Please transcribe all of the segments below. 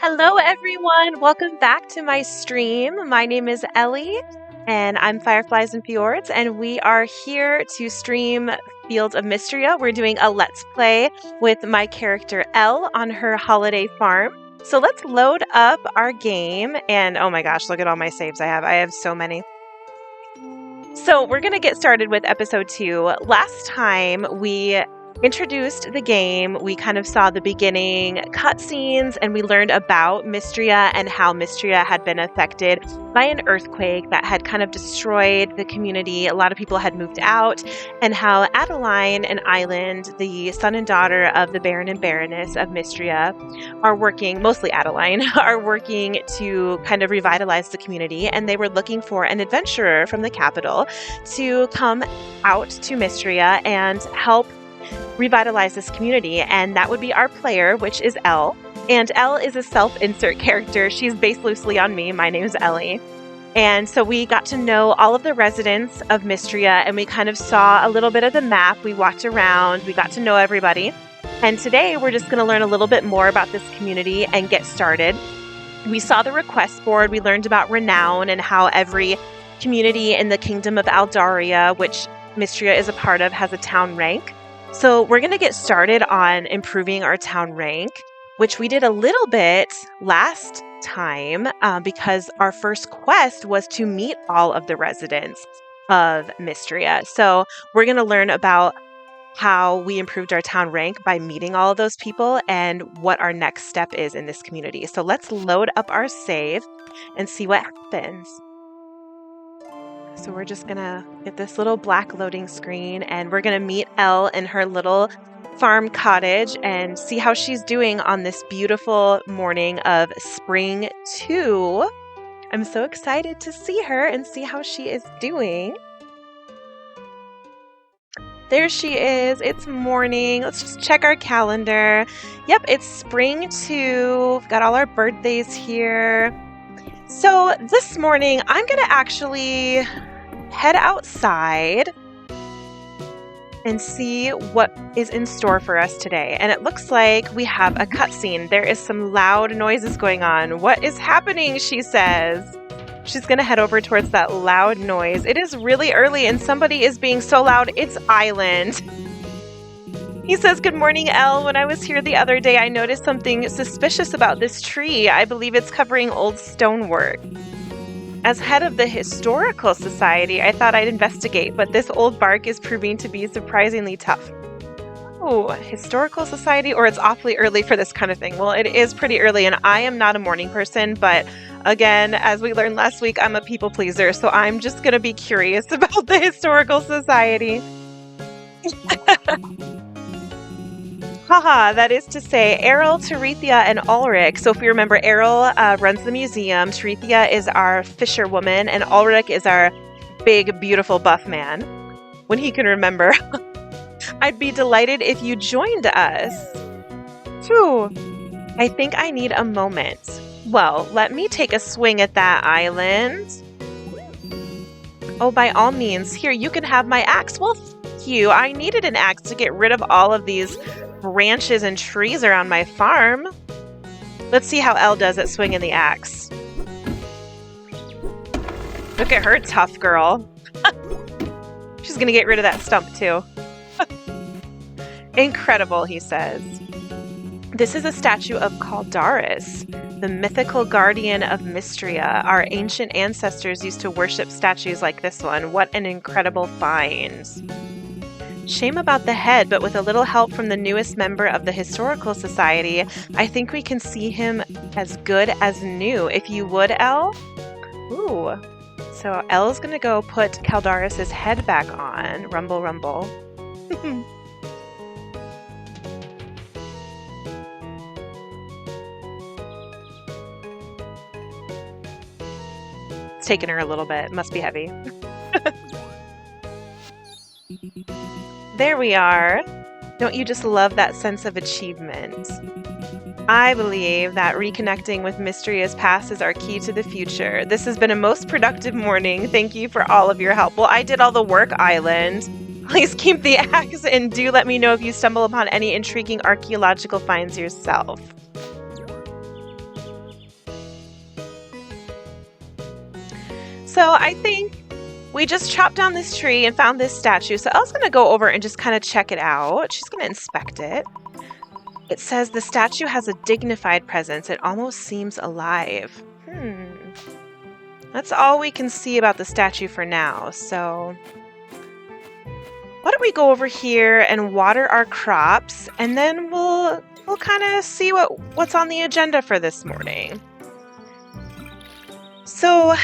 Hello, everyone. Welcome back to my stream. My name is Ellie, and I'm Fireflies and Fjords, and we are here to stream Fields of Mistria. We're doing a Let's Play with my character Elle on her holiday farm. So let's load up our game, and oh my gosh, look at all my saves I have. I have so many. So we're going to get started with episode 2. Last time we introduced the game, we kind of saw the beginning cutscenes, and we learned about Mistria and how Mistria had been affected by an earthquake that had kind of destroyed the community. A lot of people had moved out, and how Adeline and Island, the son and daughter of the Baron and Baroness of Mistria, are working, mostly Adeline, are working to kind of revitalize the community, and they were looking for an adventurer from the capital to come out to Mistria and help revitalize this community, and that would be our player, which is Elle. And Elle is a self-insert character. She's based loosely on me. My name is Ellie. And so we got to know all of the residents of Mistria, and we kind of saw a little bit of the map. We walked around, we got to know everybody. And today we're just going to learn a little bit more about this community and get started. We saw the request board, we learned about renown and how every community in the kingdom of Aldaria, which Mistria is a part of, has a town rank. So we're going to get started on improving our town rank, which we did a little bit last time because our first quest was to meet all of the residents of Mistria. So we're going to learn about how we improved our town rank by meeting all of those people and what our next step is in this community. So let's load up our save and see what happens. So we're just going to get this little black loading screen, and we're going to meet Elle in her little farm cottage and see how she's doing on this beautiful morning of spring 2. I'm so excited to see her and see how she is doing. There she is. It's morning. Let's just check our calendar. Yep, it's spring 2. We've got all our birthdays here. So this morning, I'm going to actually head outside and see what is in store for us today. And it looks like we have a cutscene. There is some loud noises going on. What is happening, she says. She's going to head over towards that loud noise. It is really early and somebody is being so loud. It's Island. He says, "Good morning, Elle. When I was here the other day, I noticed something suspicious about this tree. I believe it's covering old stonework. As head of the Historical Society, I thought I'd investigate, but this old bark is proving to be surprisingly tough." Oh, Historical Society? Or it's awfully early for this kind of thing. Well, it is pretty early, and I am not a morning person, but again, as we learned last week, I'm a people pleaser, so I'm just going to be curious about the Historical Society. Haha, that is to say, Errol, Terethia, and Ulrich. So if we remember, Errol runs the museum, Terethia is our fisherwoman, and Ulrich is our big, beautiful, buff man. When he can remember. I'd be delighted if you joined us. Phew, I think I need a moment. Well, let me take a swing at that island. Oh, by all means, here, you can have my axe. Well, thank you. I needed an axe to get rid of all of these branches and trees around my farm. Let's see how Elle does at swinging the axe. Look at her, tough girl. She's gonna get rid of that stump too. Incredible, he says. This is a statue of Caldaris, the mythical guardian of Mistria. Our ancient ancestors used to worship statues like this one. What an incredible find. Shame about the head, but with a little help from the newest member of the Historical Society, I think we can see him as good as new. If you would, Elle? Ooh. So Elle's gonna go put Caldaris' head back on. Rumble, rumble. It's taken her a little bit. Must be heavy. There we are. Don't you just love that sense of achievement? I believe that reconnecting with Mistria's past is our key to the future. This has been a most productive morning. Thank you for all of your help. Well, I did all the work, Island. Please keep the axe and do let me know if you stumble upon any intriguing archaeological finds yourself. So I think we just chopped down this tree and found this statue. So Elle's going to go over and just kind of check it out. She's going to inspect it. It says the statue has a dignified presence. It almost seems alive. That's all we can see about the statue for now. So why don't we go over here and water our crops, and then we'll kind of see what's on the agenda for this morning. So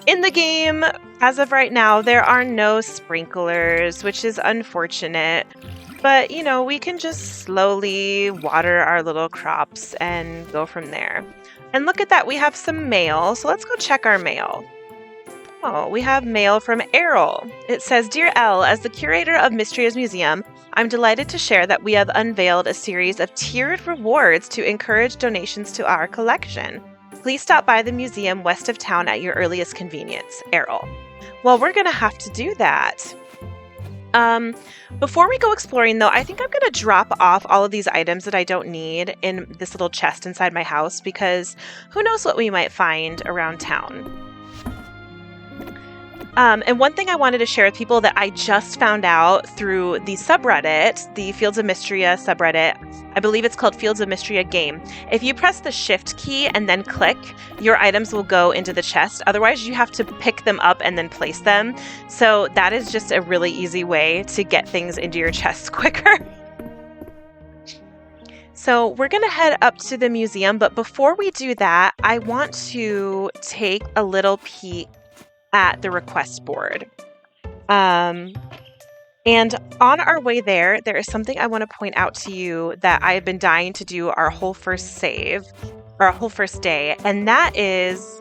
in the game, as of right now, there are no sprinklers, which is unfortunate. But, you know, we can just slowly water our little crops and go from there. And look at that, we have some mail. So let's go check our mail. Oh, we have mail from Elle. It says, "Dear Elle, as the curator of Mistria's museum, I'm delighted to share that we have unveiled a series of tiered rewards to encourage donations to our collection. Please stop by the museum west of town at your earliest convenience. Elle." Well, we're going to have to do that. Before we go exploring, though, I think I'm going to drop off all of these items that I don't need in this little chest inside my house, because who knows what we might find around town. And one thing I wanted to share with people that I just found out through the subreddit, the Fields of Mistria subreddit, I believe it's called Fields of Mistria game. If you press the shift key and then click, your items will go into the chest. Otherwise, you have to pick them up and then place them. So that is just a really easy way to get things into your chests quicker. So we're going to head up to the museum, but before we do that, I want to take a little peek at the request board. And on our way there is something I want to point out to you that I have been dying to do our whole first day, and that is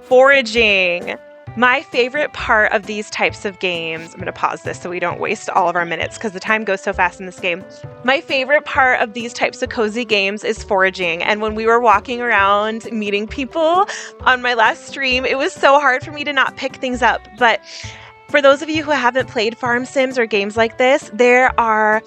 foraging. My favorite part of these types of games, I'm going to pause this so we don't waste all of our minutes because the time goes so fast in this game. My favorite part of these types of cozy games is foraging. And when we were walking around meeting people on my last stream, it was so hard for me to not pick things up. But for those of you who haven't played farm sims or games like this, there are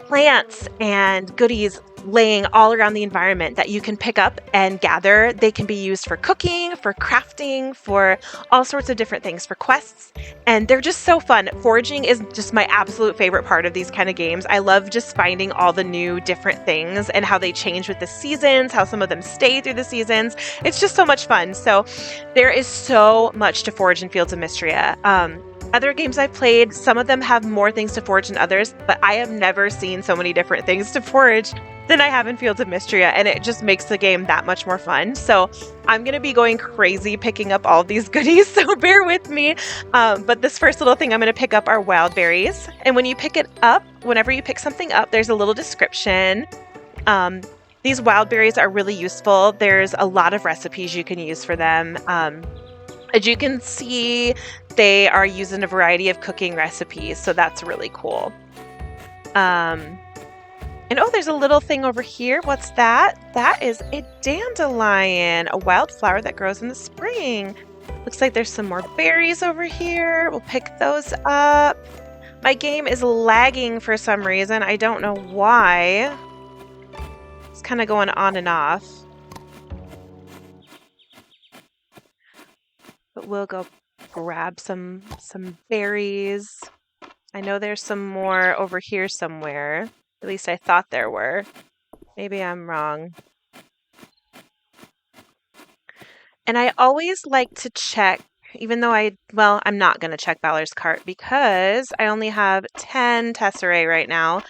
plants and goodies laying all around the environment that you can pick up and gather. They can be used for cooking, for crafting, for all sorts of different things, for quests, and they're just so fun. Foraging is just my absolute favorite part of these kind of games. I love just finding all the new different things and how they change with the seasons, how some of them stay through the seasons. It's just so much fun. So there is so much to forage in Fields of Mistria. Other games I've played, some of them have more things to forage than others, but I have never seen so many different things to forage than I have in Fields of Mistria, and it just makes the game that much more fun. So I'm going to be going crazy picking up all these goodies, so bear with me. But this first little thing I'm going to pick up are wild berries. And when you pick it up, whenever you pick something up, there's a little description. These wild berries are really useful. There's a lot of recipes you can use for them. As you can see, they are used in a variety of cooking recipes, so that's really cool. And oh, there's a little thing over here. What's that? That is a dandelion, a wildflower that grows in the spring. Looks like there's some more berries over here. We'll pick those up. My game is lagging for some reason. I don't know why. It's kind of going on and off. But we'll go grab some berries. I know there's some more over here somewhere. At least I thought there were. Maybe I'm wrong. And I always like to check, even though I'm not going to check Balor's cart because I only have 10 tesserae right now.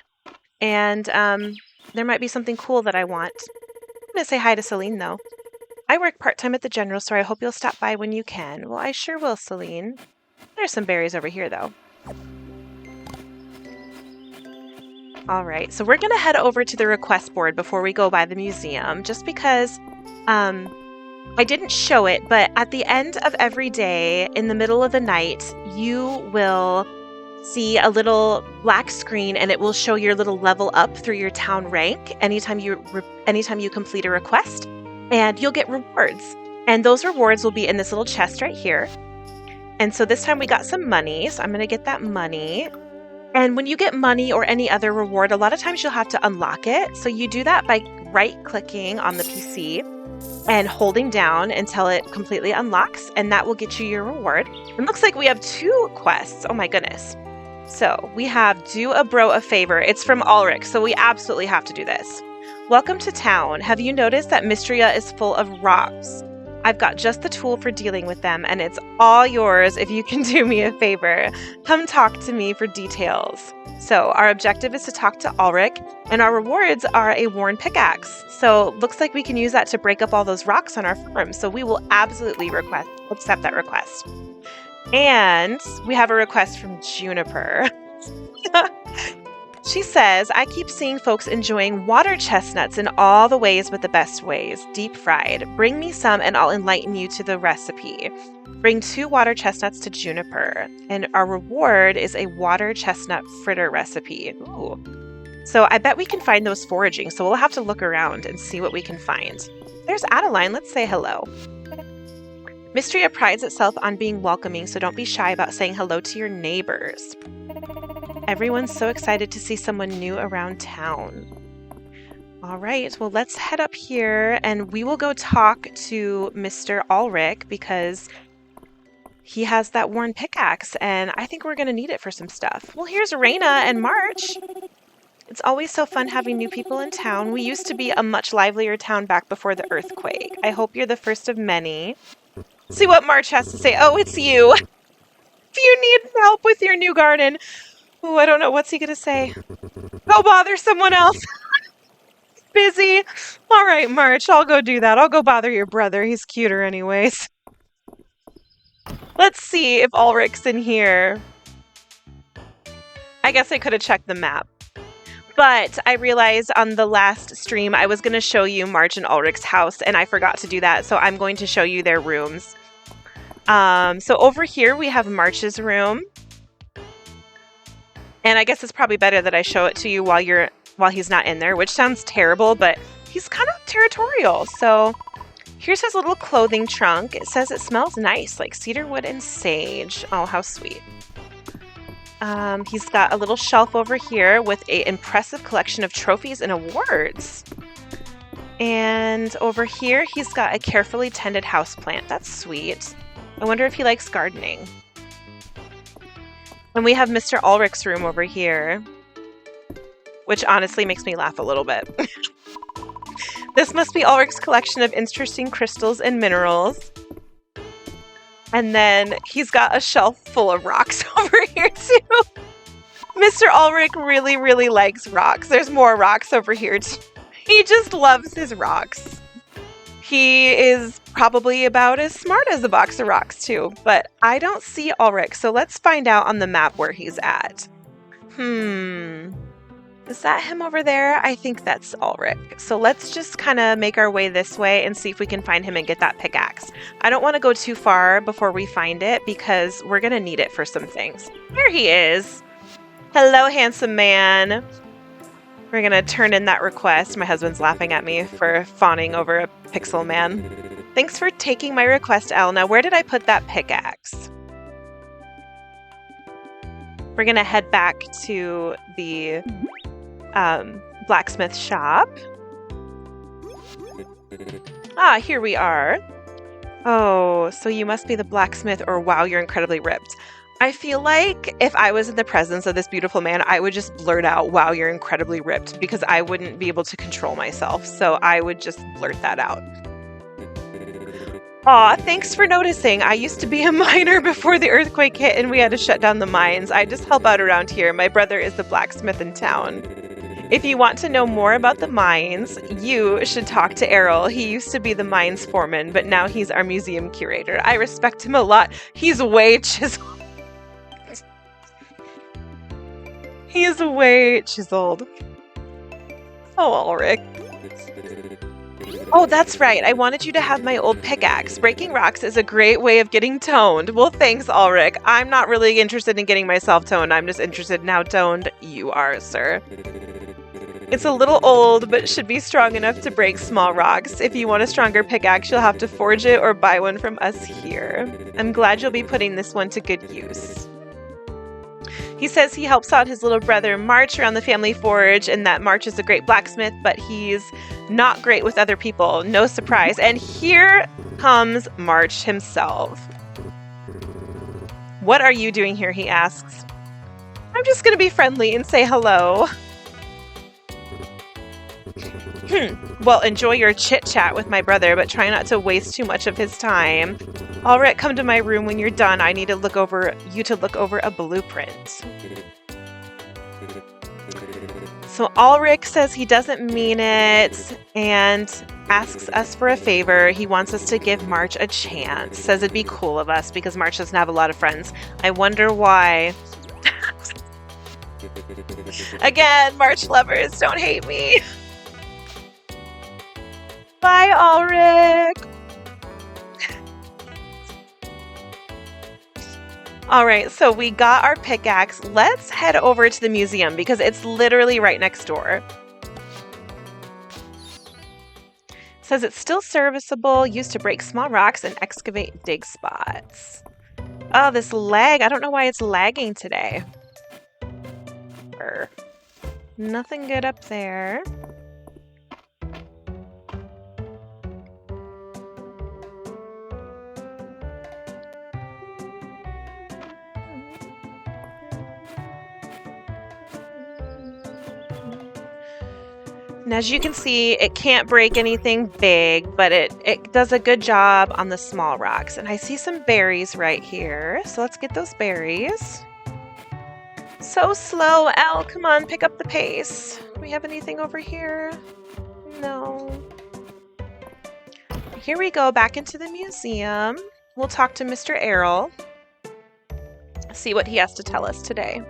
And there might be something cool that I want. I'm going to say hi to Celine, though. I work part-time at the general store. I hope you'll stop by when you can. Well, I sure will, Celine. There's some berries over here, though. All right, so we're going to head over to the request board before we go by the museum, just because I didn't show it, but at the end of every day, in the middle of the night, you will see a little black screen, and it will show your little level up through your town rank anytime you complete a request. And you'll get rewards. And those rewards will be in this little chest right here. And so this time we got some money. So I'm going to get that money. And when you get money or any other reward, a lot of times you'll have to unlock it. So you do that by right-clicking on the PC. and holding down until it completely unlocks, and that will get you your reward. It looks like we have 2 quests. Oh my goodness. So we have Do a Bro a Favor. It's from Ulrich, so we absolutely have to do this. Welcome to town. Have you noticed that Mistria is full of rocks? I've got just the tool for dealing with them, and it's all yours if you can do me a favor. Come talk to me for details. So our objective is to talk to Ulrich, and our rewards are a worn pickaxe. So looks like we can use that to break up all those rocks on our farm. So we will absolutely accept that request. And we have a request from Juniper. She says, I keep seeing folks enjoying water chestnuts in all the ways but the best ways, deep fried. Bring me some and I'll enlighten you to the recipe. Bring 2 water chestnuts to Juniper. And our reward is a water chestnut fritter recipe. Ooh. So I bet we can find those foraging. So we'll have to look around and see what we can find. There's Adeline. Let's say hello. Mistria prides itself on being welcoming, so don't be shy about saying hello to your neighbors. Everyone's so excited to see someone new around town. All right, well, let's head up here and we will go talk to Mr. Ulrich because he has that worn pickaxe and I think we're going to need it for some stuff. Well, here's Raina and March. It's always so fun having new people in town. We used to be a much livelier town back before the earthquake. I hope you're the first of many. See what March has to say. Oh, it's you. If you need help with your new garden. Oh, I don't know. What's he going to say? Go bother someone else. Busy. All right, March. I'll go do that. I'll go bother your brother. He's cuter anyways. Let's see if Ulrich's in here. I guess I could have checked the map. But I realized on the last stream I was going to show you March and Ulrich's house, and I forgot to do that, so I'm going to show you their rooms. So over here we have March's room. And I guess it's probably better that I show it to you while he's not in there, which sounds terrible, but he's kind of territorial. So here's his little clothing trunk. It says it smells nice, like cedarwood and sage. Oh, how sweet. He's got a little shelf over here with an impressive collection of trophies and awards. And over here, he's got a carefully tended houseplant. That's sweet. I wonder if he likes gardening. And we have Mr. Ulrich's room over here, which honestly makes me laugh a little bit. This must be Ulrich's collection of interesting crystals and minerals. And then he's got a shelf full of rocks over here too. Mr. Ulrich really, really likes rocks. There's more rocks over here too. He just loves his rocks. He is probably about as smart as a box of rocks too, but I don't see Ulrich, so let's find out on the map where he's at. Is that him over there? I think that's Ulrich. So let's just kind of make our way this way and see if we can find him and get that pickaxe. I don't want to go too far before we find it because we're going to need it for some things. Here he is. Hello, handsome man. We're going to turn in that request. My husband's laughing at me for fawning over a pixel man. Thanks for taking my request, Elle. Now, where did I put that pickaxe? We're going to head back to the blacksmith shop. Ah, here we are. Oh, so you must be the blacksmith, or wow, you're incredibly ripped. I feel like if I was in the presence of this beautiful man, I would just blurt out, wow, you're incredibly ripped, because I wouldn't be able to control myself. So I would just blurt that out. Aw, thanks for noticing. I used to be a miner before the earthquake hit and we had to shut down the mines. I just help out around here. My brother is the blacksmith in town. If you want to know more about the mines, you should talk to Errol. He used to be the mines foreman, but now he's our museum curator. I respect him a lot. He's way chiseled. He is way chiseled. Oh, Ulrich. Oh, that's right. I wanted you to have my old pickaxe. Breaking rocks is a great way of getting toned. Well, thanks, Ulrich. I'm not really interested in getting myself toned. I'm just interested in how toned you are, sir. It's a little old, but should be strong enough to break small rocks. If you want a stronger pickaxe, you'll have to forge it or buy one from us here. I'm glad you'll be putting this one to good use. He says he helps out his little brother March around the family forge and that March is a great blacksmith, but he's not great with other people. No surprise. And here comes March himself. What are you doing here? He asks. I'm just going to be friendly and say hello. Well, enjoy your chit-chat with my brother, but try not to waste too much of his time. Ulrich, come to my room when you're done. I need to look over a blueprint. So Ulrich says he doesn't mean it and asks us for a favor. He wants us to give March a chance. Says it'd be cool of us because March doesn't have a lot of friends. I wonder why. Again, March lovers, don't hate me. Bye, Ulrich. All right, so we got our pickaxe. Let's head over to the museum because it's literally right next door. It says it's still serviceable, used to break small rocks and excavate dig spots. Oh, this lag. I don't know why it's lagging today. Nothing good up there. And as you can see, it can't break anything big, but it does a good job on the small rocks. And I see some berries right here, so let's get those berries. So slow, Elle. Come on, pick up the pace. Do we have anything over here? No. Here we go, back into the museum. We'll talk to Mr. Elle. See what he has to tell us today.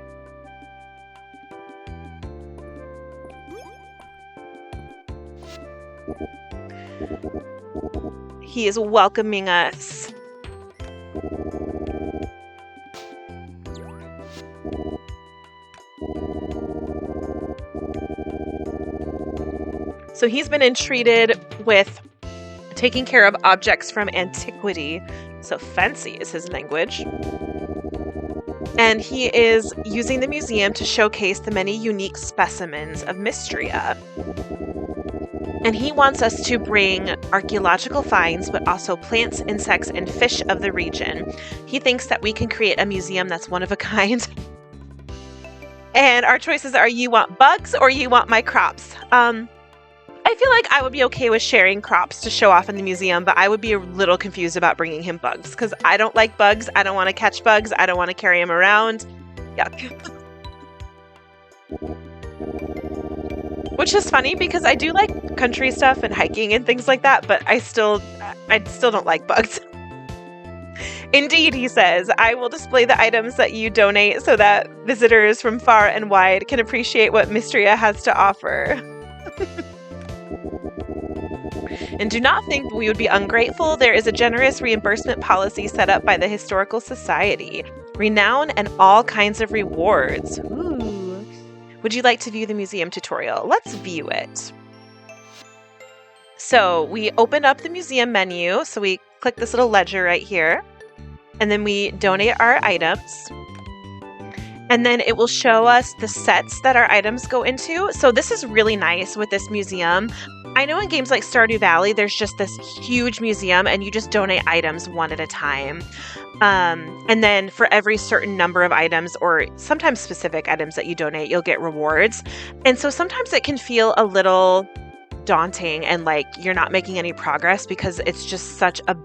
He is welcoming us. So he's been entreated with taking care of objects from antiquity. So fancy is his language. And he is using the museum to showcase the many unique specimens of Mistria. And he wants us to bring archaeological finds, but also plants, insects, and fish of the region. He thinks that we can create a museum that's one of a kind. And our choices are you want bugs or you want my crops. I feel like I would be okay with sharing crops to show off in the museum, but I would be a little confused about bringing him bugs because I don't like bugs. I don't want to catch bugs. I don't want to carry them around. Yuck. Which is funny because I do like country stuff and hiking and things like that, but I still don't like bugs. Indeed, he says, I will display the items that you donate so that visitors from far and wide can appreciate what Mistria has to offer. And do not think we would be ungrateful. There is a generous reimbursement policy set up by the Historical Society. Renown and all kinds of rewards. Ooh. Would you like to view the museum tutorial? Let's view it. So we open up the museum menu. So we click this little ledger right here. And then we donate our items. And then it will show us the sets that our items go into. So this is really nice with this museum. I know in games like Stardew Valley, there's just this huge museum and you just donate items one at a time. And then for every certain number of items or sometimes specific items that you donate, you'll get rewards. And so sometimes it can feel a little daunting and like you're not making any progress because it's just such a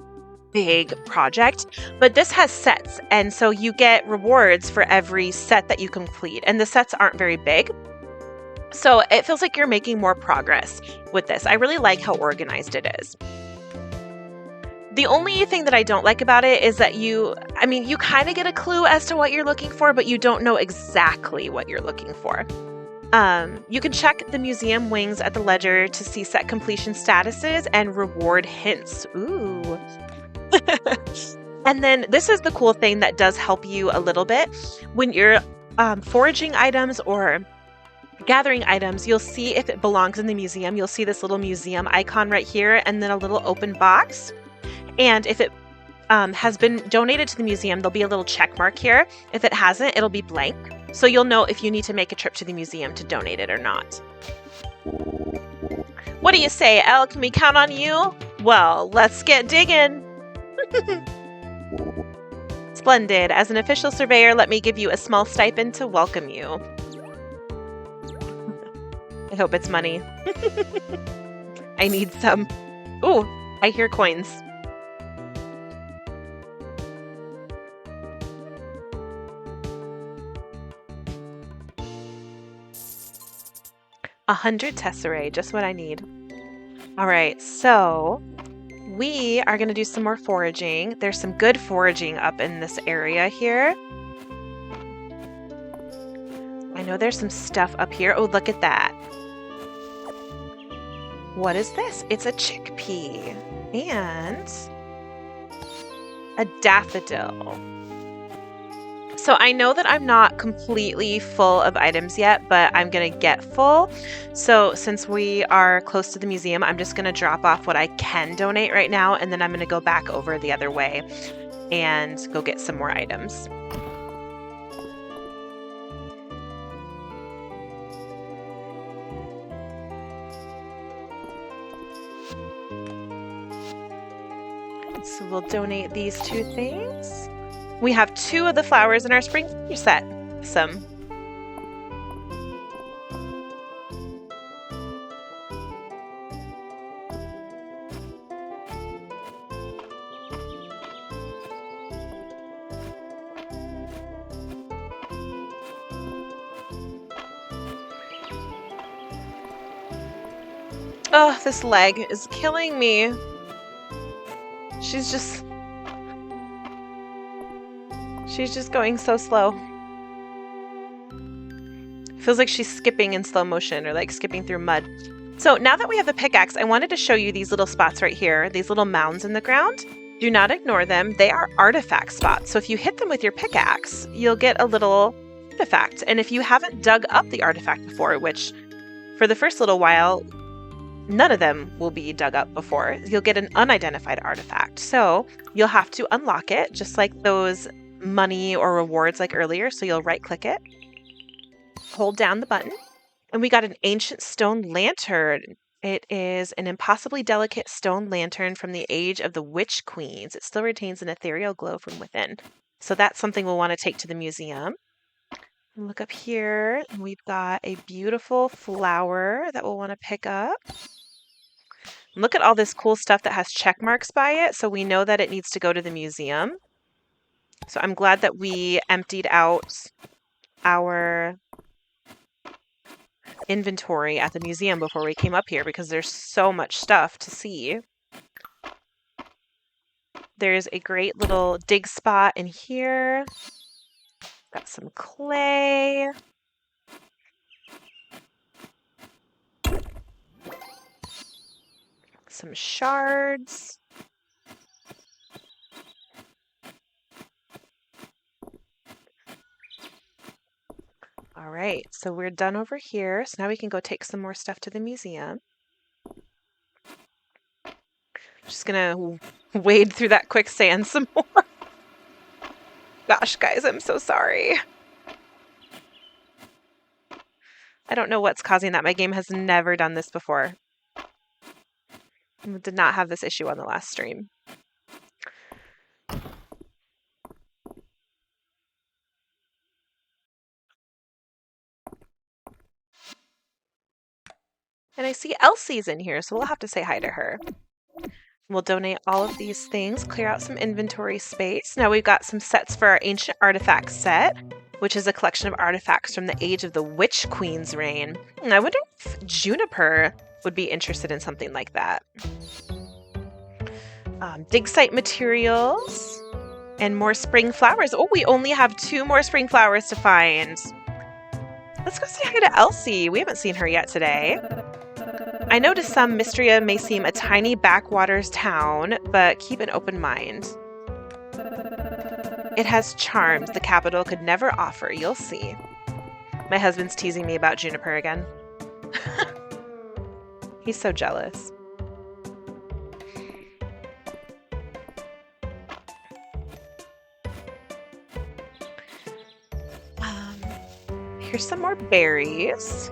big project. But this has sets. And so you get rewards for every set that you complete. And the sets aren't very big. So it feels like you're making more progress with this. I really like how organized it is. The only thing that I don't like about it is that you kind of get a clue as to what you're looking for, but you don't know exactly what you're looking for. You can check the museum wings at the ledger to see set completion statuses and reward hints. Ooh. And then this is the cool thing that does help you a little bit. When you're foraging items or gathering items, you'll see if it belongs in the museum. You'll see this little museum icon right here and then a little open box. And if it has been donated to the museum, there'll be a little check mark here. If it hasn't, it'll be blank. so you'll know if you need to make a trip to the museum to donate it or not. What do you say, Elle? Can we count on you? Well, let's get digging. Splendid. As an official surveyor, let me give you a small stipend to welcome you. I hope it's money. I need some. Ooh, I hear coins. $100 tesserae, just what I need. All right, so we are going to do some more foraging. There's some good foraging up in this area here. I know there's some stuff up here. Oh, look at that. What is this? It's a chickpea and a daffodil. So I know that I'm not completely full of items yet, but I'm going to get full. So since we are close to the museum, I'm just going to drop off what I can donate right now, and then I'm going to go back over the other way and go get some more items. So we'll donate these 2 things. We have 2 of the flowers in our spring set. Awesome. Oh, this leg is killing me. She's just going so slow. Feels like she's skipping in slow motion or like skipping through mud. So now that we have the pickaxe, I wanted to show you these little spots right here, these little mounds in the ground. Do not ignore them. They are artifact spots. So if you hit them with your pickaxe, you'll get a little artifact. And if you haven't dug up the artifact before, which for the first little while, none of them will be dug up before, you'll get an unidentified artifact. So you'll have to unlock it, just like those money or rewards like earlier. So you'll right click it, hold down the button, and we got an ancient stone lantern. It is an impossibly delicate stone lantern from the age of the witch queens. It still retains an ethereal glow from within. So that's something we'll want to take to the museum. Look up here, and we've got a beautiful flower that we'll want to pick up. Look at all this cool stuff that has check marks by it, so we know that it needs to go to the museum. So I'm glad that we emptied out our inventory at the museum before we came up here, because there's so much stuff to see. There's a great little dig spot in here. Got some clay. Some shards. All right, so we're done over here. So now we can go take some more stuff to the museum. Just gonna wade through that quicksand some more. Gosh, guys, I'm so sorry. I don't know what's causing that. My game has never done this before. We did not have this issue on the last stream. And I see Elsie's in here, so we'll have to say hi to her. We'll donate all of these things, clear out some inventory space. Now we've got some sets for our Ancient Artifacts set, which is a collection of artifacts from the age of the Witch Queen's reign. And I wonder if Juniper would be interested in something like that. Dig site materials and more spring flowers. Oh, we only have 2 more spring flowers to find. Let's go say hi to Elsie. We haven't seen her yet today. I know to some, Mistria may seem a tiny backwaters town, but keep an open mind. It has charms the capital could never offer, you'll see. My husband's teasing me about Juniper again. He's so jealous. Here's some more berries.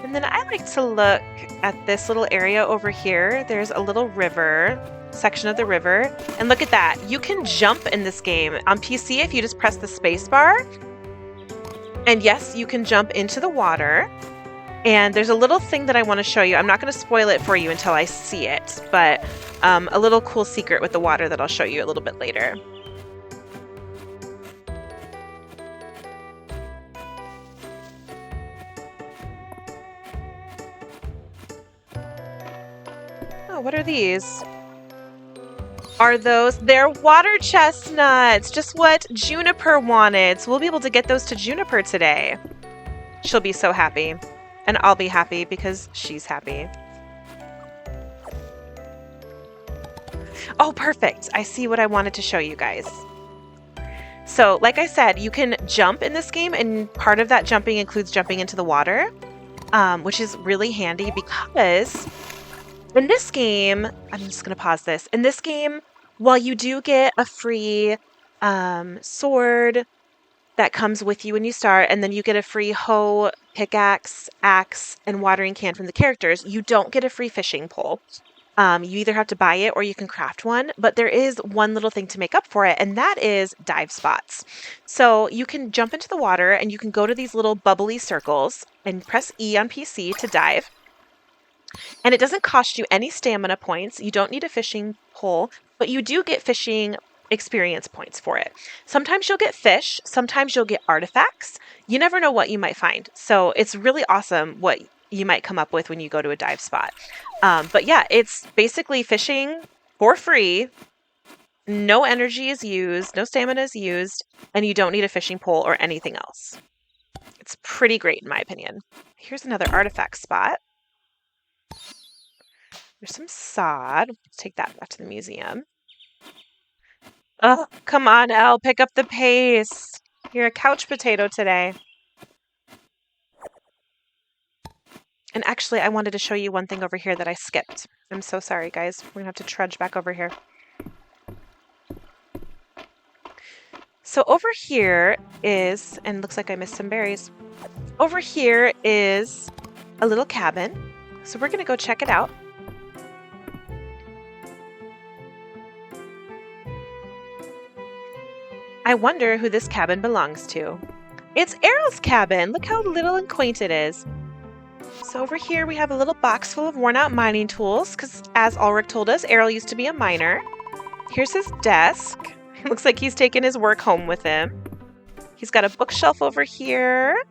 And then I like to look at this little area over here. There's a little river, section of the river. And look at that. You can jump in this game. On PC, if you just press the space bar. And yes, you can jump into the water. And there's a little thing that I want to show you. I'm not going to spoil it for you until I see it. But a little cool secret with the water that I'll show you a little bit later. Oh, what are these? They're water chestnuts, just what Juniper wanted. So we'll be able to get those to Juniper today. She'll be so happy. And I'll be happy because she's happy. Oh, perfect. I see what I wanted to show you guys. So, like I said, you can jump in this game, and part of that jumping includes jumping into the water, which is really handy because in this game, I'm just going to pause this. In this game, while you do get a free sword that comes with you when you start, and then you get a free hoe, pickaxe, axe, and watering can from the characters, you don't get a free fishing pole. You either have to buy it or you can craft one, but there is one little thing to make up for it, and that is dive spots. So you can jump into the water and you can go to these little bubbly circles and press E on PC to dive. And it doesn't cost you any stamina points. You don't need a fishing pole, but you do get fishing experience points for it. Sometimes you'll get fish, sometimes you'll get artifacts. You never know what you might find. So it's really awesome what you might come up with when you go to a dive spot. But yeah, it's basically fishing for free. No energy is used, no stamina is used, and you don't need a fishing pole or anything else. It's pretty great in my opinion. Here's another artifact spot. There's some sod. Let's take that back to the museum. Oh, come on, Elle, pick up the pace. You're a couch potato today. And actually, I wanted to show you one thing over here that I skipped. I'm so sorry, guys. We're going to have to trudge back over here. So over here is, and looks like I missed some berries. Over here is a little cabin. So we're going to go check it out. I wonder who this cabin belongs to. It's Errol's cabin. Look how little and quaint it is. So over here we have a little box full of worn out mining tools because as Ulrich told us, Errol used to be a miner. Here's his desk. It looks like he's taken his work home with him. He's got a bookshelf over here.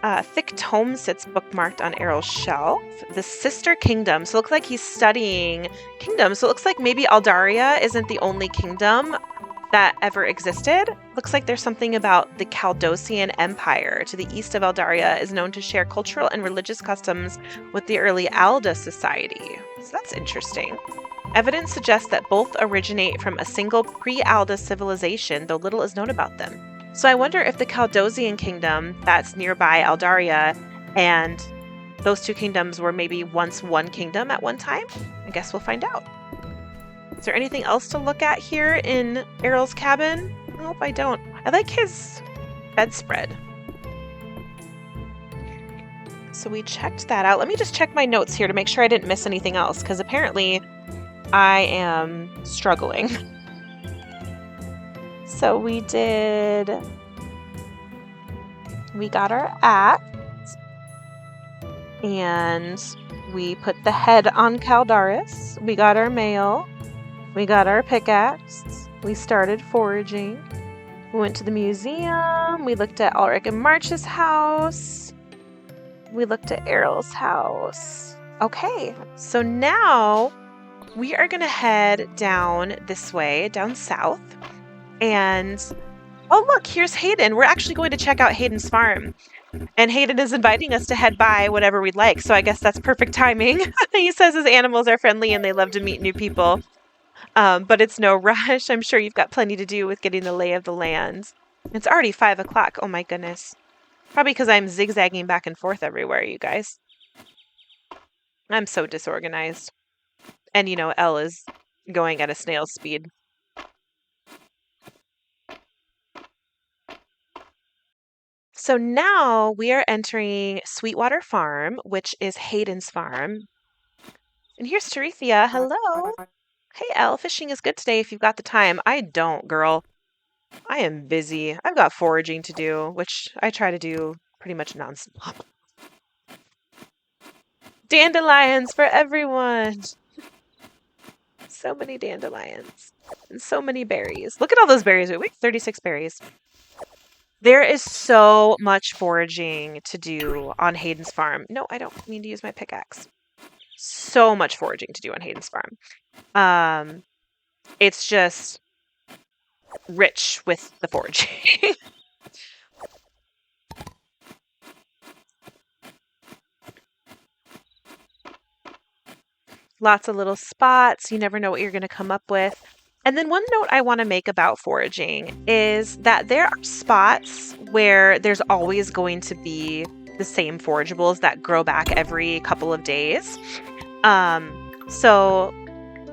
A thick tome sits bookmarked on Errol's shelf. The Sister Kingdom. So it looks like he's studying kingdoms. So it looks like maybe Aldaria isn't the only kingdom that ever existed. Looks like there's something about the Caldosian Empire to the east of Aldaria is known to share cultural and religious customs with the early Alda society. So that's interesting. Evidence suggests that both originate from a single pre-Alda civilization, though little is known about them. So I wonder if the Caldosian kingdom that's nearby Aldaria and those two kingdoms were maybe once one kingdom at one time? I guess we'll find out. Is there anything else to look at here in Errol's cabin? Nope, I don't. I like his bedspread. So we checked that out. Let me just check my notes here to make sure I didn't miss anything else, because apparently I am struggling. So we got our axe, and we put the head on Caldaris. We got our mail. We got our pickaxe. We started foraging. We went to the museum. We looked at Ulrich and March's house. We looked at Errol's house. Okay, so now we are going to head down this way, down south. And, oh look, here's Hayden. We're actually going to check out Hayden's farm. And Hayden is inviting us to head by whatever we'd like, so I guess that's perfect timing. He says his animals are friendly and they love to meet new people. But it's no rush. I'm sure you've got plenty to do with getting the lay of the land. It's already 5 o'clock. Oh my goodness. Probably because I'm zigzagging back and forth everywhere, you guys. I'm so disorganized. And you know, Elle is going at a snail's speed. So now we are entering Sweetwater Farm, which is Hayden's farm. And here's Terethia. Hello. Hey, Elle. Fishing is good today if you've got the time. I don't, girl. I am busy. I've got foraging to do, which I try to do pretty much nonstop. Dandelions for everyone. So many dandelions and so many berries. Look at all those berries. Wait, 36 berries. There is so much foraging to do on Hayden's farm. No, I don't mean to use my pickaxe. So much foraging to do on Hayden's farm. Um, it's just rich with the foraging. Lots of little spots. You never know what you're going to come up with. And then one note I want to make about foraging is that there are spots where there's always going to be the same forageables that grow back every couple of days. So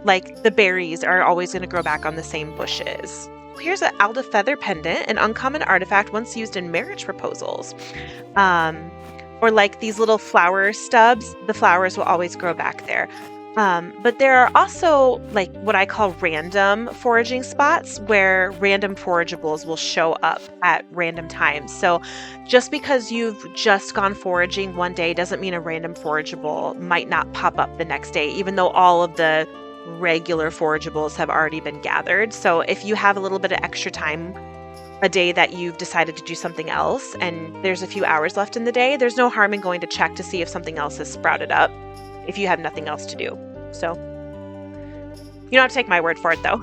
like the berries are always going to grow back on the same bushes. Here's an Alda feather pendant, an uncommon artifact once used in marriage proposals. Or like these little flower stubs, the flowers will always grow back there. But there are also like what I call random foraging spots where random forageables will show up at random times. So just because you've just gone foraging one day doesn't mean a random forageable might not pop up the next day, even though all of the regular forageables have already been gathered. So if you have a little bit of extra time, a day that you've decided to do something else and there's a few hours left in the day, there's no harm in going to check to see if something else has sprouted up if you have nothing else to do. So you don't have to take my word for it though.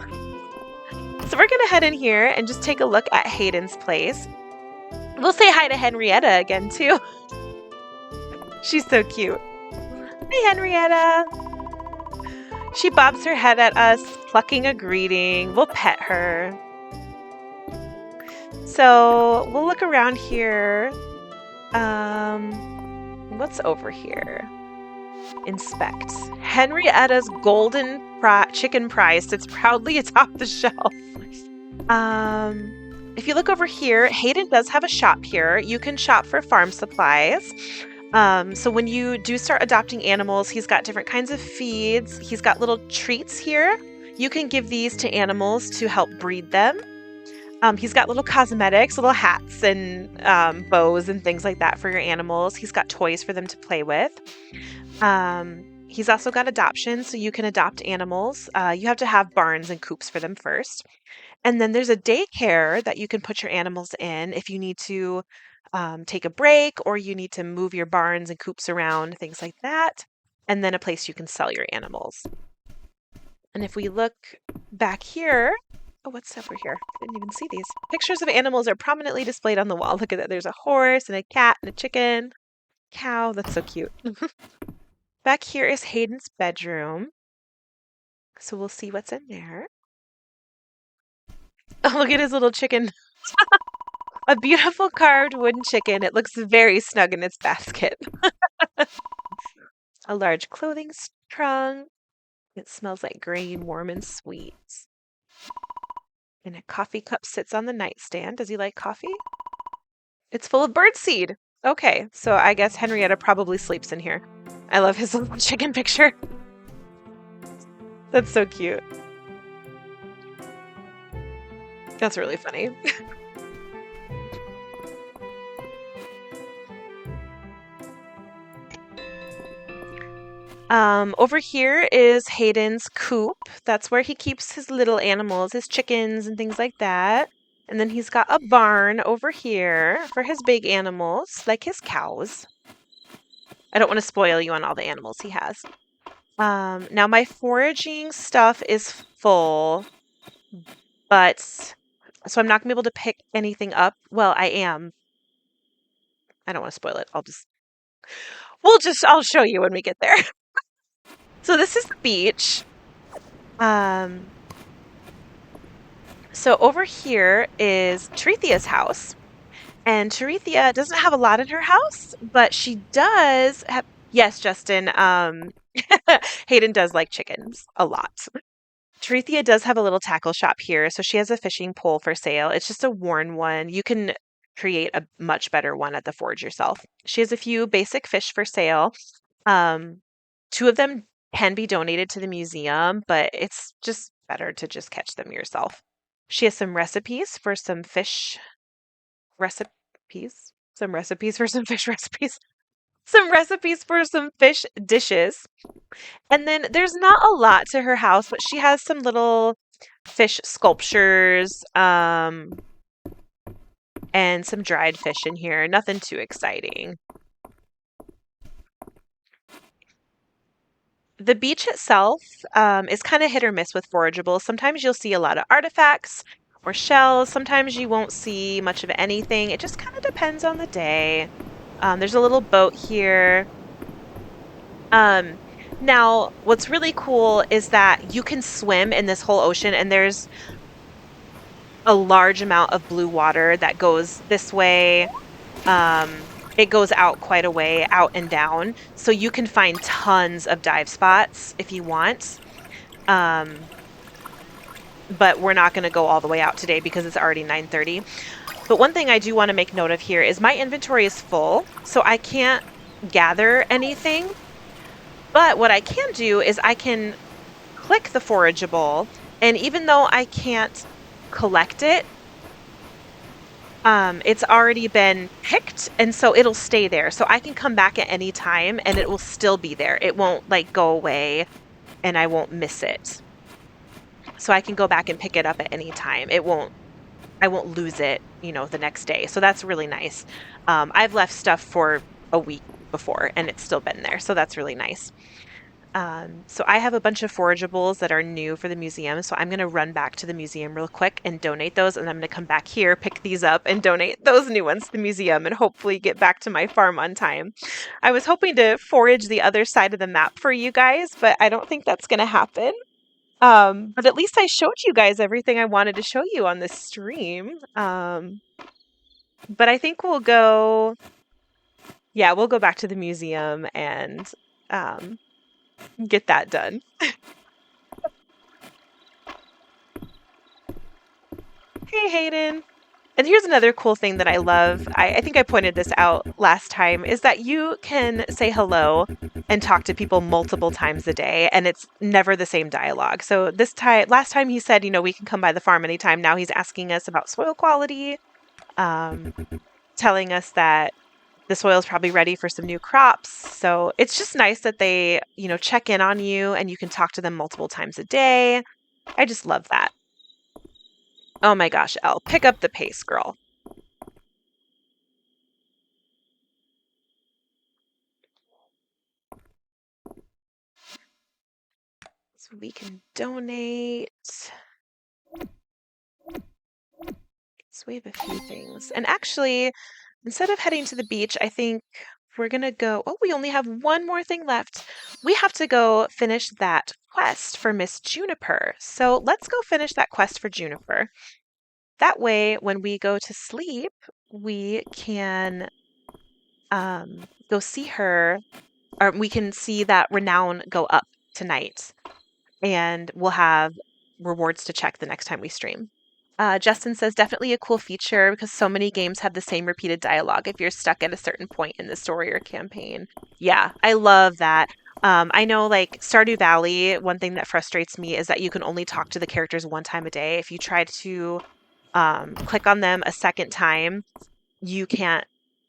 So we're gonna head in here and just take a look at Hayden's place. We'll say hi to Henrietta again too. She's so cute. Hey Henrietta. She bobs her head at us, plucking a greeting. We'll pet her. So we'll look around here. What's over here? Inspect. Henrietta's golden chicken prize sits proudly atop the shelf. If you look over here, Hayden does have a shop here. You can shop for farm supplies. So when you do start adopting animals, he's got different kinds of feeds. He's got little treats here. You can give these to animals to help breed them. He's got little cosmetics, little hats and bows and things like that for your animals. He's got toys for them to play with. He's also got adoption, so you can adopt animals. You have to have barns and coops for them first. And then there's a daycare that you can put your animals in if you need to take a break or you need to move your barns and coops around, things like that. And then a place you can sell your animals. And if we look back here, oh, what's over here? I didn't even see these. Pictures of animals are prominently displayed on the wall. Look at that. There's a horse and a cat and a chicken. Cow. That's so cute. Back here is Hayden's bedroom. So we'll see what's in there. Oh, look at his little chicken. A beautiful carved wooden chicken. It looks very snug in its basket. A large clothing trunk. It smells like grain, warm and sweet. And a coffee cup sits on the nightstand. Does he like coffee? It's full of birdseed. Okay, so I guess Henrietta probably sleeps in here. I love his little chicken picture. That's so cute. That's really funny. Over here is Hayden's coop. That's where he keeps his little animals, his chickens and things like that. And then he's got a barn over here for his big animals, like his cows. I don't want to spoil you on all the animals he has. Now my foraging stuff is full, but so I'm not gonna be able to pick anything up. Well, I am. I don't want to spoil it. I'll show you when we get there. So this is the beach. So over here is Terethia's house. And Terethia doesn't have a lot in her house, but she does have, yes, Justin, Hayden does like chickens a lot. Terethia does have a little tackle shop here, so she has a fishing pole for sale. It's just a worn one. You can create a much better one at the forge yourself. She has a few basic fish for sale. Um, Two of them can be donated to the museum, but it's just better to just catch them yourself. She has some recipes for some fish recipes, some recipes for some fish recipes, some recipes for some fish dishes. And then there's not a lot to her house, but she has some little fish sculptures, and some dried fish in here. Nothing too exciting. The beach itself is kind of hit or miss with forageables. Sometimes you'll see a lot of artifacts or shells. Sometimes you won't see much of anything. It just kind of depends on the day. There's a little boat here. Um, Now, what's really cool is that you can swim in this whole ocean, and there's a large amount of blue water that goes this way. It goes out quite a way, out and down. So you can find tons of dive spots if you want. Um, but we're not going to go all the way out today because it's already 9:30. But one thing I do want to make note of here is my inventory is full, so I can't gather anything. But what I can do is I can click the forageable, and even though I can't collect it, it's already been picked, and so it'll stay there. So I can come back at any time and it will still be there. It won't like go away and I won't miss it. So I can go back and pick it up at any time. I won't lose it, the next day. So that's really nice. I've left stuff for a week before and it's still been there. So that's really nice. So I have a bunch of forageables that are new for the museum. So I'm going to run back to the museum real quick and donate those. And I'm going to come back here, pick these up and donate those new ones to the museum and hopefully get back to my farm on time. I was hoping to forage the other side of the map for you guys, but I don't think that's going to happen. But at least I showed you guys everything I wanted to show you on this stream. But I think we'll go back to the museum and um, get that done. Hey, Hayden. And here's another cool thing that I love. I think I pointed this out last time, is that you can say hello and talk to people multiple times a day, and it's never the same dialogue. So last time he said, we can come by the farm anytime. Now he's asking us about soil quality, um, telling us that the soil is probably ready for some new crops. So it's just nice that they, check in on you and you can talk to them multiple times a day. I just love that. Oh my gosh, Elle, pick up the pace, girl. So we can donate. So we have a few things. And actually, instead of heading to the beach, I think we're going to go. Oh, we only have one more thing left. We have to go finish that quest for Miss Juniper. So let's go finish that quest for Juniper. That way, when we go to sleep, we can go see her, or we can see that renown go up tonight. And we'll have rewards to check the next time we stream. Justin says, definitely a cool feature because so many games have the same repeated dialogue if you're stuck at a certain point in the story or campaign. Yeah, I love that. I know, like Stardew Valley, one thing that frustrates me is that you can only talk to the characters one time a day. If you try to click on them a second time, you can't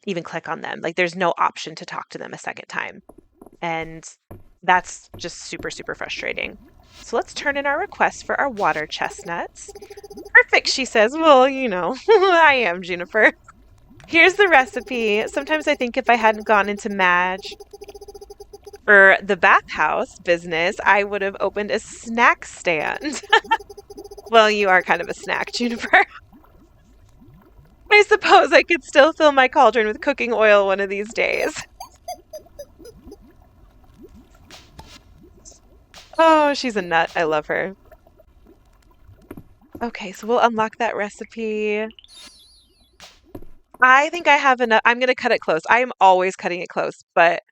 even click on them. Like, there's no option to talk to them a second time. And that's just super, super frustrating. So let's turn in our request for our water chestnuts. Perfect, she says. Well, I am Juniper. Here's the recipe. Sometimes I think if I hadn't gone into Madge or the bathhouse business, I would have opened a snack stand. Well, you are kind of a snack, Juniper. I suppose I could still fill my cauldron with cooking oil one of these days. Oh, she's a nut. I love her. Okay, so we'll unlock that recipe. I think I have enough. I'm going to cut it close. I am always cutting it close, but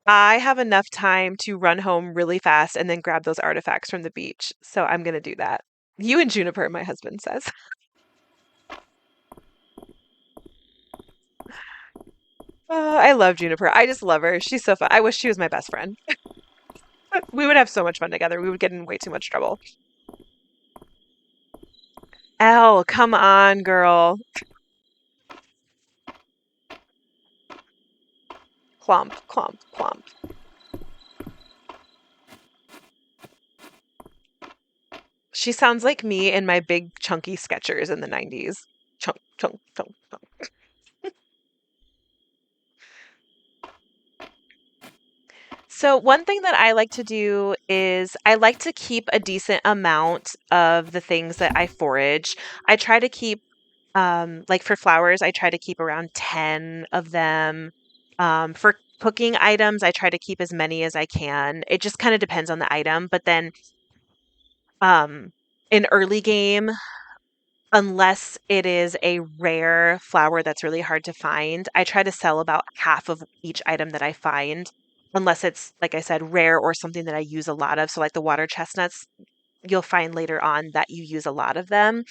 I have enough time to run home really fast and then grab those artifacts from the beach. So I'm going to do that. You and Juniper, my husband says. Oh, I love Juniper. I just love her. She's so fun. I wish she was my best friend. We would have so much fun together. We would get in way too much trouble. Elle, come on, girl. Clomp, clomp, clomp. She sounds like me in my big chunky Skechers in the 90s. Chunk, chunk, chunk, chunk. So, one thing that I like to do is I like to keep a decent amount of the things that I forage. I try to keep, like for flowers, I try to keep around 10 of them. For cooking items, I try to keep as many as I can. It just kind of depends on the item. But then um, in early game, unless it is a rare flower that's really hard to find, I try to sell about half of each item that I find, unless it's, like I said, rare or something that I use a lot of. So, like the water chestnuts, you'll find later on that you use a lot of them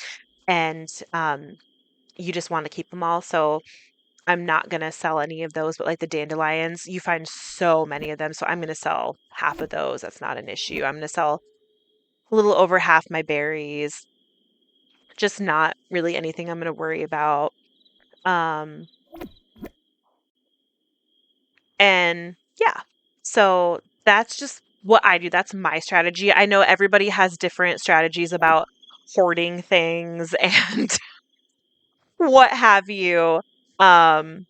and you just want to keep them all. So, I'm not going to sell any of those, but like the dandelions, you find so many of them. So, I'm going to sell half of those. That's not an issue. I'm going to sell a little over half my berries, just not really anything I'm going to worry about. Um, and yeah, so that's just what I do. That's my strategy. I know everybody has different strategies about hoarding things and what have you. Um,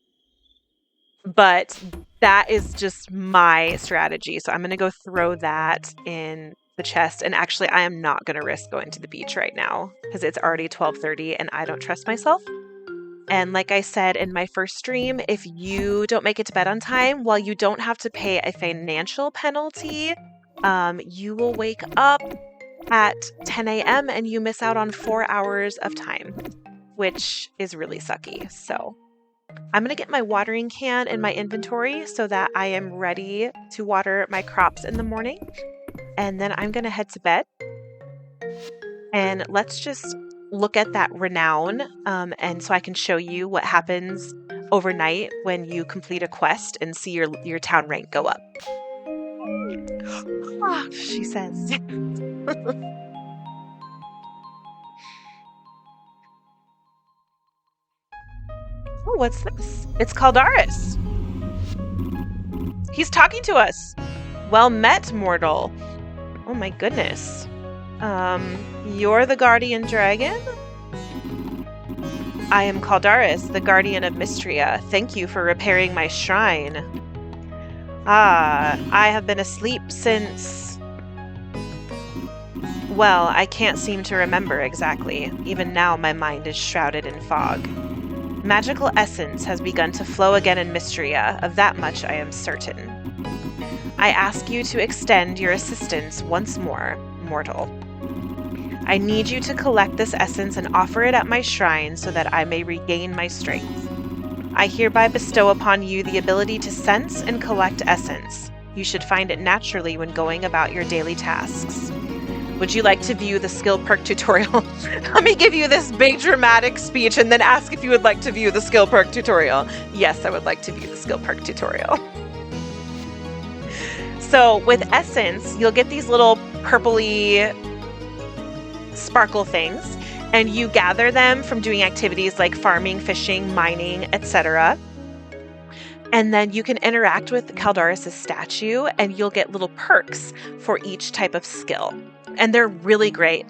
but that is just my strategy. So I'm going to go throw that in the chest. And actually, I am not going to risk going to the beach right now because it's already 12:30 and I don't trust myself. And like I said in my first stream, if you don't make it to bed on time, while you don't have to pay a financial penalty, you will wake up at 10 a.m. and you miss out on 4 hours of time, which is really sucky. So I'm going to get my watering can in my inventory so that I am ready to water my crops in the morning. And then I'm going to head to bed. And let's just look at that renown. And so I can show you what happens overnight when you complete a quest and see your town rank go up. Ah, she says. Oh, what's this? It's Caldaris. He's talking to us. Well met, mortal. Oh my goodness. You're the guardian dragon? I am Caldaris, the guardian of Mistria. Thank you for repairing my shrine. Ah, I have been asleep since... Well, I can't seem to remember exactly. Even now my mind is shrouded in fog. Magical essence has begun to flow again in Mistria, of that much I am certain. I ask you to extend your assistance once more, mortal. I need you to collect this essence and offer it at my shrine so that I may regain my strength. I hereby bestow upon you the ability to sense and collect essence. You should find it naturally when going about your daily tasks. Would you like to view the skill perk tutorial? Let me give you this big dramatic speech and then ask if you would like to view the skill perk tutorial. Yes, I would like to view the skill perk tutorial. So with essence, you'll get these little purpley sparkle things, and you gather them from doing activities like farming, fishing, mining, etc. And then you can interact with Caldaris' statue, and you'll get little perks for each type of skill. And they're really great.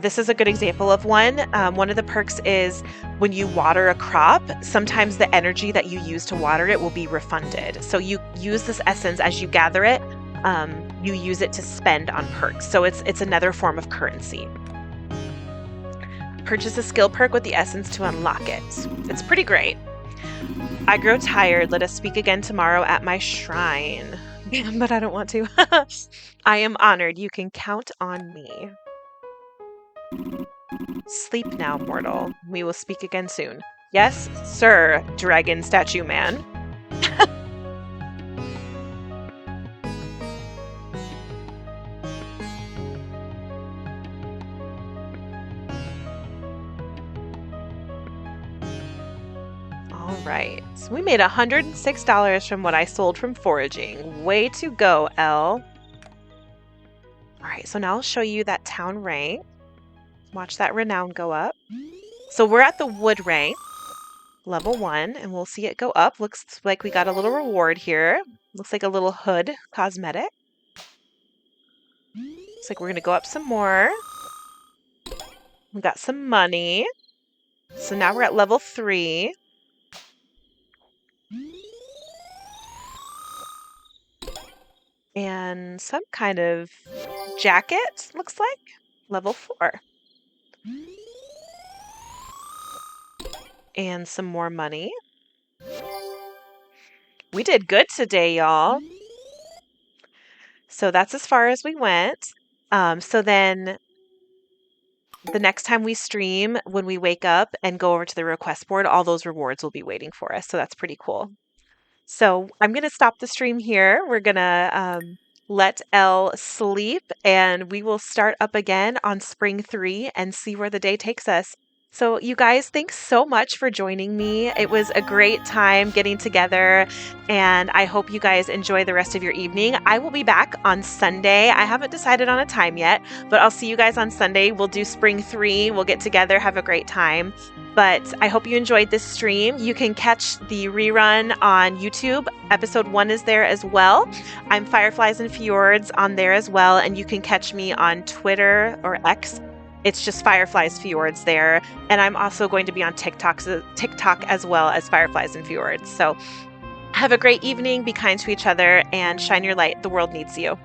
This is a good example of one. One of the perks is when you water a crop, sometimes the energy that you use to water it will be refunded. So you use this essence as you gather it. You use it to spend on perks. So it's another form of currency. Purchase a skill perk with the essence to unlock it. It's pretty great. I grow tired. Let us speak again tomorrow at my shrine. But I don't want to. I am honored. You can count on me. Sleep now, mortal. We will speak again soon. Yes, sir, dragon statue man. All right. We made $106 from what I sold from foraging. Way to go, Elle. All right, so now I'll show you that town rank. Watch that renown go up. So we're at the wood rank, level 1, and we'll see it go up. Looks like we got a little reward here. Looks like a little hood cosmetic. Looks like we're going to go up some more. We got some money. So now we're at level 3. And some kind of jacket, looks like. Level 4. And some more money. We did good today, y'all. So that's as far as we went. So then the next time we stream, when we wake up and go over to the request board, all those rewards will be waiting for us. So that's pretty cool. So I'm going to stop the stream here. We're going to let Elle sleep, and we will start up again on Spring 3 and see where the day takes us. So you guys, thanks so much for joining me. It was a great time getting together, and I hope you guys enjoy the rest of your evening. I will be back on Sunday. I haven't decided on a time yet, but I'll see you guys on Sunday. We'll do Spring 3. We'll get together, have a great time. But I hope you enjoyed this stream. You can catch the rerun on YouTube. Episode 1 is there as well. I'm Fireflies and Fjords on there as well, and you can catch me on Twitter or X. It's just Fireflies Fjords there. And I'm also going to be on TikTok as well as Fireflies and Fjords. So have a great evening, be kind to each other, and shine your light. The world needs you.